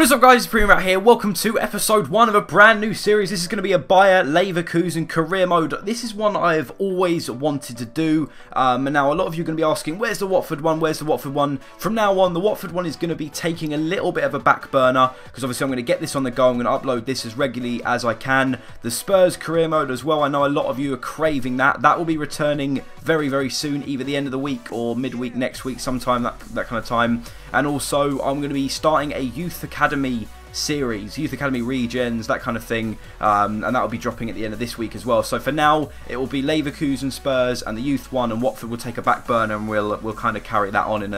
What is up, guys? ThePremiumRat here. Welcome to episode 1 of a brand new series. This is going to be a Bayer Leverkusen career mode. This is one I've always wanted to do. And now a lot of you are going to be asking, where's the Watford one? Where's the Watford one? From now on, the Watford one is going to be taking a little bit of a back burner because obviously I'm going to get this on the go. I'm going to upload this as regularly as I can. The Spurs career mode as well. I know a lot of you are craving that. That will be returning very, very soon, either the end of the week or midweek next week, sometime that kind of time. And also, I'm going to be starting a Youth Academy series, Youth Academy Regens, that kind of thing, and that will be dropping at the end of this week as well. So for now, it will be Leverkusen, Spurs, and the Youth one, and Watford will take a back burner, and we'll kind of carry that on in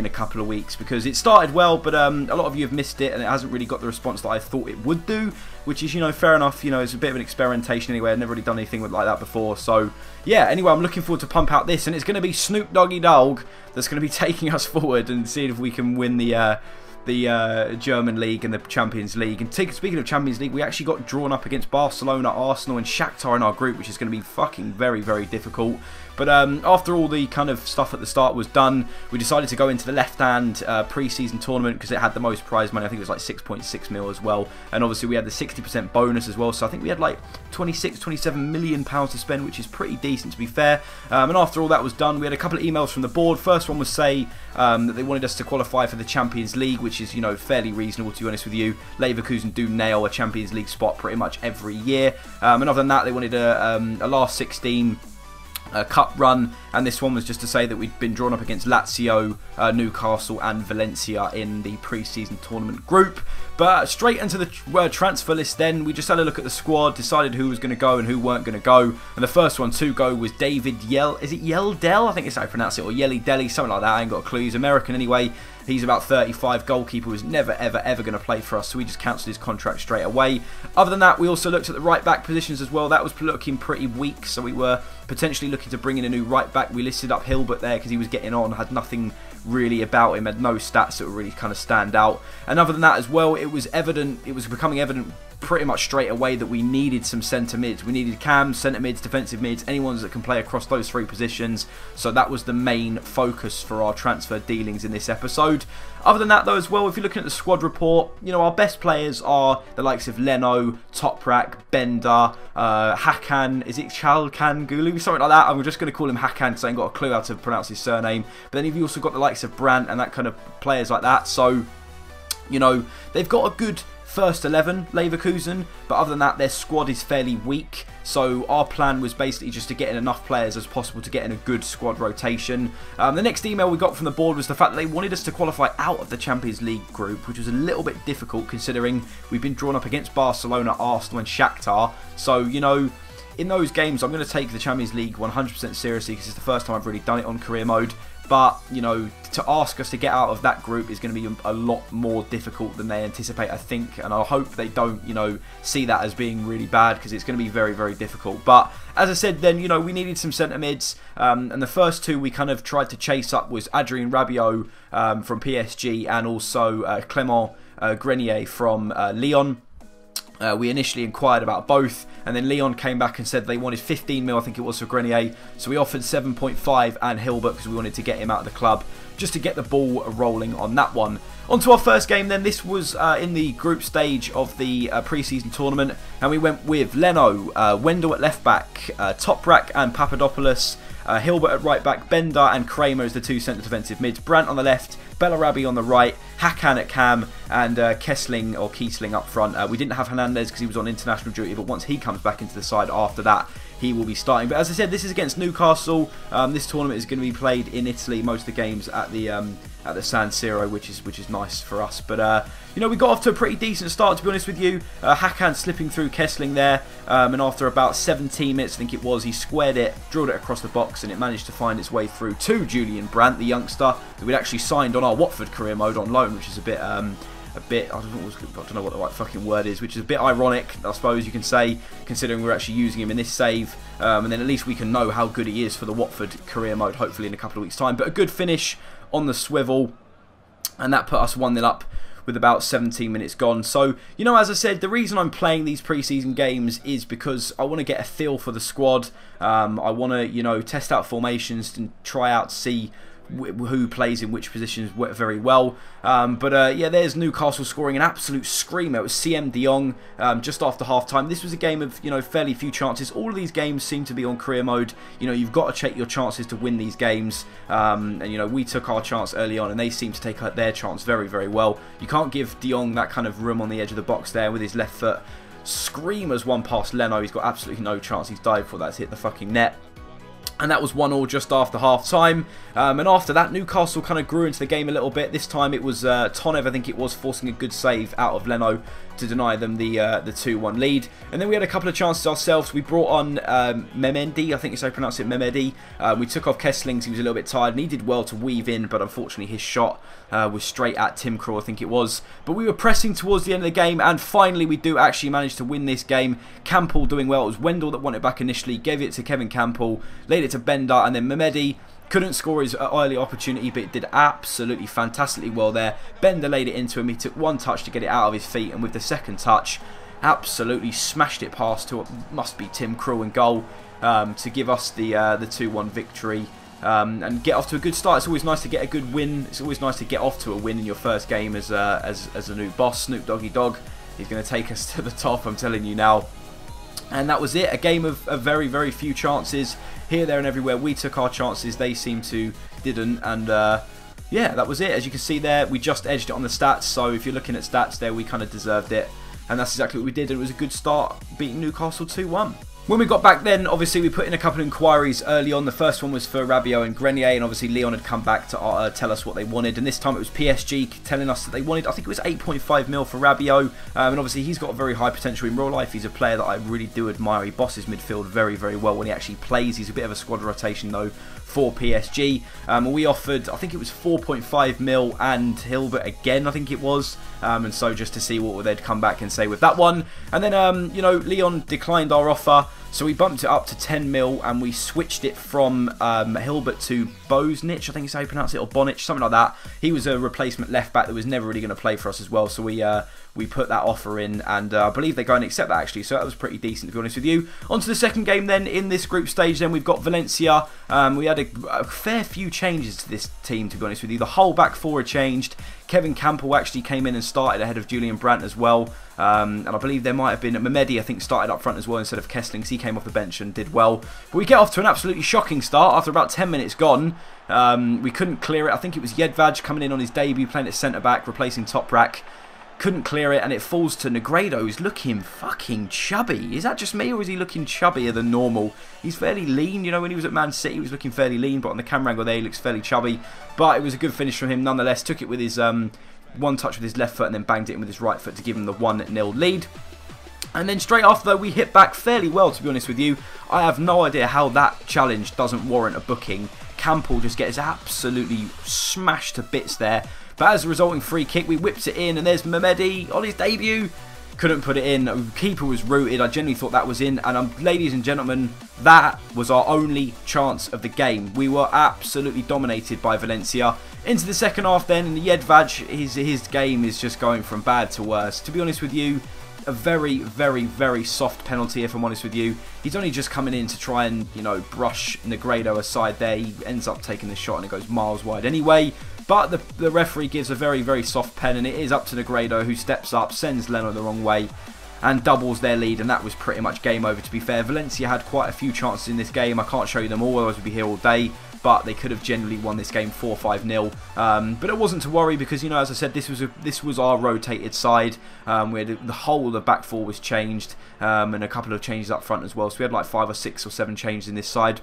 a couple of weeks because it started well, but a lot of you have missed it, and it hasn't really got the response that I thought it would do, which is, you know, fair enough. You know, it's a bit of an experimentation anyway. I've never really done anything like that before, so yeah. Anyway, I'm looking forward to pump out this, and it's going to be Snoop Doggy Dogg that's going to be taking us forward and seeing if we can win the German League and the Champions League. And speaking of Champions League, we actually got drawn up against Barcelona, Arsenal and Shakhtar in our group, which is going to be fucking very, very difficult. But after all the kind of stuff at the start was done, we decided to go into the left-hand pre-season tournament because it had the most prize money. I think it was like 6.6 mil as well. And obviously we had the 60% bonus as well. So I think we had like 27 million pounds to spend, which is pretty decent, to be fair. And after all that was done, we had a couple of emails from the board. First one was that they wanted us to qualify for the Champions League, which is, you know, fairly reasonable, to be honest with you. Leverkusen do nail a Champions League spot pretty much every year. And other than that, they wanted a last 16 cup run, and this one was just to say that we'd been drawn up against Lazio, Newcastle and Valencia in the pre-season tournament group. But straight into the transfer list then, we just had a look at the squad, decided who was going to go and who weren't going to go, and the first one to go was David Yeldell? I think it's how you pronounce it, or Yelly Deli, something like that. I ain't got a clue. He's American anyway. He's about 35, goalkeeper, was never, ever going to play for us, so we just cancelled his contract straight away. Other than that, we also looked at the right-back positions as well. That was looking pretty weak, so we were potentially looking to bring in a new right-back. We listed up Hilbert there because he was getting on, had nothing really about him, had no stats that would really kind of stand out. And other than that as well, it was becoming evident pretty much straight away that we needed some centre mids. We needed cams, centre mids, defensive mids, anyone that can play across those three positions. So that was the main focus for our transfer dealings in this episode. Other than that though as well, if you're looking at the squad report, you know, our best players are the likes of Leno, Toprak, Bender, Hakan, is it Chalkan Gulu? Something like that. I'm just going to call him Hakan because I ain't got a clue how to pronounce his surname. But then you've also got the likes of Brandt and that kind of players like that. So, you know, they've got a good first 11, Leverkusen, but other than that, their squad is fairly weak. So our plan was basically just to get in enough players as possible to get in a good squad rotation. The next email we got from the board was the fact that they wanted us to qualify out of the Champions League group, which was a little bit difficult considering we've been drawn up against Barcelona, Arsenal and Shakhtar. So, you know, in those games, I'm going to take the Champions League 100% seriously because it's the first time I've really done it on career mode. But, you know, to ask us to get out of that group is going to be a lot more difficult than they anticipate, I think. And I hope they don't, you know, see that as being really bad because it's going to be very, very difficult. But as I said then, you know, we needed some centre mids. And the first two we kind of tried to chase up was Adrien Rabiot from PSG and also Clement Grenier from Lyon. We initially inquired about both, and then Lyon came back and said they wanted 15 mil, I think it was, for Grenier. So we offered 7.5 and Hilbert because we wanted to get him out of the club, just to get the ball rolling on that one. On to our first game then. This was in the group stage of the pre-season tournament, and we went with Leno, Wendell at left back, Toprak and Papadopoulos, Hilbert at right back, Bender and Kramer as the two centre defensive mids, Brandt on the left, Bellarabi on the right, Hakan at cam, and Kiesling up front. We didn't have Hernandez because he was on international duty, but once he comes back into the side after that, he will be starting. But as I said, this is against Newcastle. This tournament is going to be played in Italy. Most of the games at the San Siro, which is nice for us. But you know, we got off to a pretty decent start, to be honest with you. Hakan slipping through Kiesling there, and after about 17 minutes, I think it was, he squared it, drilled it across the box, and it managed to find its way through to Julian Brandt, the youngster that we'd actually signed on our Watford career mode on loan, which is a bit I don't know what the right fucking word is, which is a bit ironic, I suppose you can say, considering we're actually using him in this save. And then at least we can know how good he is for the Watford career mode, hopefully in a couple of weeks' time. But a good finish on the swivel, and that put us 1-0 up with about 17 minutes gone. So, you know, as I said, the reason I'm playing these pre-season games is because I want to get a feel for the squad. I want to, you know, test out formations and try out to see who plays in which positions very well. Yeah, there's Newcastle scoring an absolute screamer. It was CM De Jong just after half-time. This was a game of, fairly few chances. All of these games seem to be on career mode. You've got to check your chances to win these games. And, we took our chance early on, and they seem to take their chance very, very well. You can't give De Jong that kind of room on the edge of the box there with his left foot. Screamers one past Leno. He's got absolutely no chance. He's dived for that's hit the fucking net. And that was 1-1 just after half-time. And after that, Newcastle kind of grew into the game a little bit. This time it was Tonev, I think it was, forcing a good save out of Leno to deny them the 2-1 lead. And then we had a couple of chances ourselves. We brought on Memendi, I think it's how you pronounce it, Memedi. We took off Kesslings, he was a little bit tired, and he did well to weave in, but unfortunately his shot was straight at Tim Krul, I think it was. But we were pressing towards the end of the game, and finally we do actually manage to win this game. Campbell doing well. It was Wendell that won it back initially, gave it to Kevin Campbell, laid it to Bender, and then Memedi couldn't score his early opportunity, but it did absolutely fantastically well there. Bender laid it into him. He took one touch to get it out of his feet, and with the second touch, absolutely smashed it past to what must be Tim Krul in goal to give us the 2-1 victory and get off to a good start. It's always nice to get a good win. It's always nice to get off to a win in your first game as a new boss. Snoop Doggy Dogg, he's going to take us to the top, I'm telling you now. And that was it. A game of very, very few chances. Here, there and everywhere. We took our chances. They seem to didn't. And yeah, that was it. As you can see there, we just edged it on the stats. So if you're looking at stats there, we kind of deserved it. And that's exactly what we did. It was a good start, beating Newcastle 2-1. When we got back then, obviously we put in a couple of inquiries early on. The first one was for Rabiot and Grenier, and obviously Leon had come back to tell us what they wanted. And this time it was PSG telling us that they wanted, I think it was 8.5 mil for Rabiot. And obviously he's got a very high potential in real life. He's a player that I really do admire. He bosses midfield very, very well when he actually plays. He's a bit of a squad rotation though for PSG. We offered, I think it was 4.5 mil and Hilbert again, I think it was. And so just to see what they'd come back and say with that one. And then, you know, Leon declined our offer. So we bumped it up to 10 mil and we switched it from Hilbert to Bosnich, I think is how you pronounce it, or Bonic, something like that. He was a replacement left back that was never really going to play for us as well. So we put that offer in, and I believe they're going to accept that actually. So that was pretty decent, to be honest with you. On to the second game then in this group stage. Then we've got Valencia. We had a fair few changes to this team, to be honest with you. The whole back four had changed. Kevin Campbell actually came in and started ahead of Julian Brandt as well. And I believe there might have been Memedi, I think, started up front as well instead of Kesslings. He came off the bench and did well. But we get off to an absolutely shocking start after about 10 minutes gone. We couldn't clear it. I think it was Jedvaj coming in on his debut, playing at centre-back, replacing Toprak. Couldn't clear it, and it falls to Negredo, who's looking fucking chubby. Is that just me, or is he looking chubbier than normal? He's fairly lean. You know, when he was at Man City, he was looking fairly lean, but on the camera angle there, he looks fairly chubby. But it was a good finish from him nonetheless. Took it with his one touch with his left foot and then banged it in with his right foot to give him the 1-0 lead. And then straight after, though, we hit back fairly well, to be honest with you. I have no idea how that challenge doesn't warrant a booking. Campbell just gets absolutely smashed to bits there. But as a resulting free kick, we whipped it in, and there's Memedi on his debut. Couldn't put it in. The keeper was rooted. I genuinely thought that was in. And ladies and gentlemen, that was our only chance of the game. We were absolutely dominated by Valencia. Into the second half then, and Jedvaj, his game is just going from bad to worse. To be honest with you, a very, very, very soft penalty, if I'm honest with you. He's only just coming in to try and, you know, brush Negredo aside there. He ends up taking the shot and it goes miles wide anyway. But the referee gives a very, very soft pen, and it is up to Negredo, who steps up, sends Leno the wrong way, and doubles their lead, and that was pretty much game over, to be fair. Valencia had quite a few chances in this game. I can't show you them all, otherwise we'd be here all day. But they could have generally won this game 4-5-0. But it wasn't to worry because, you know, as I said, this was our rotated side. We had the whole of the back four was changed, and a couple of changes up front as well. So we had like 5 or 6 or 7 changes in this side.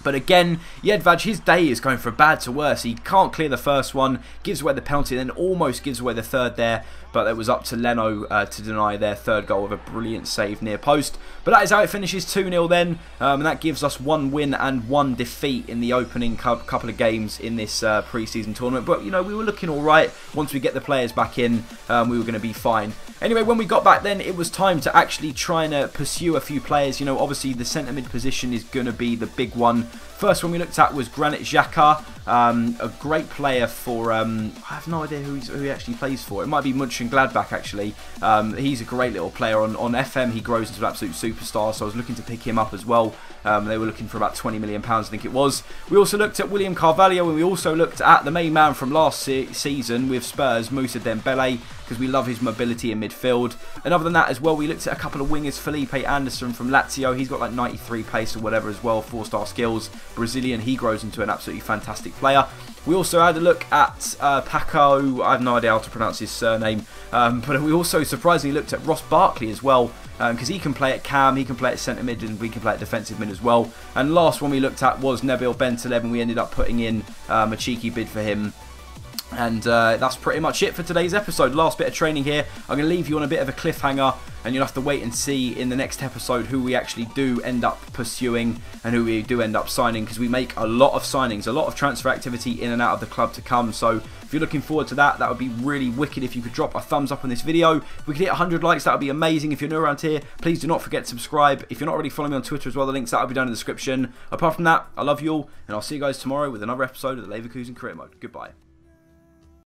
But again, Jedvaj, his day is going from bad to worse. He can't clear the first one, gives away the penalty, and then almost gives away the third there. But it was up to Leno to deny their third goal with a brilliant save near post. But that is how it finishes, 2-0 then. And that gives us 1 win and 1 defeat in the opening couple of games in this pre-season tournament. But, you know, we were looking all right. Once we get the players back in, we were going to be fine. Anyway, when we got back then, it was time to actually try and pursue a few players. You know, obviously the centre mid position is going to be the big one First one we looked at was Granit Xhaka, a great player for, I have no idea who he actually plays for. It might be Mönchengladbach actually. He's a great little player. On FM he grows into an absolute superstar, so I was looking to pick him up as well. They were looking for about £20 million, I think it was. We also looked at William Carvalho, and we also looked at the main man from last season with Spurs, Moussa Dembele, because we love his mobility in midfield. And other than that as well, we looked at a couple of wingers. Felipe Anderson from Lazio, he's got like 93 pace or whatever as well, 4-star skills. Brazilian, he grows into an absolutely fantastic player. We also had a look at Paco, I have no idea how to pronounce his surname, but we also surprisingly looked at Ross Barkley as well, because he can play at cam, he can play at centre mid, and we can play at defensive mid as well. And last one we looked at was Nabil Bentaleb, and we ended up putting in a cheeky bid for him. And that's pretty much it for today's episode. Last bit of training here. I'm going to leave you on a bit of a cliffhanger, and you'll have to wait and see in the next episode who we actually do end up pursuing and who we do end up signing, because we make a lot of signings, a lot of transfer activity in and out of the club to come. So if you're looking forward to that, that would be really wicked if you could drop a thumbs up on this video. If we could hit 100 likes, that would be amazing. If you're new around here, please do not forget to subscribe. If you're not already following me on Twitter as well, the links that will be down in the description. Apart from that, I love you all, and I'll see you guys tomorrow with another episode of the Leverkusen Career Mode. Goodbye.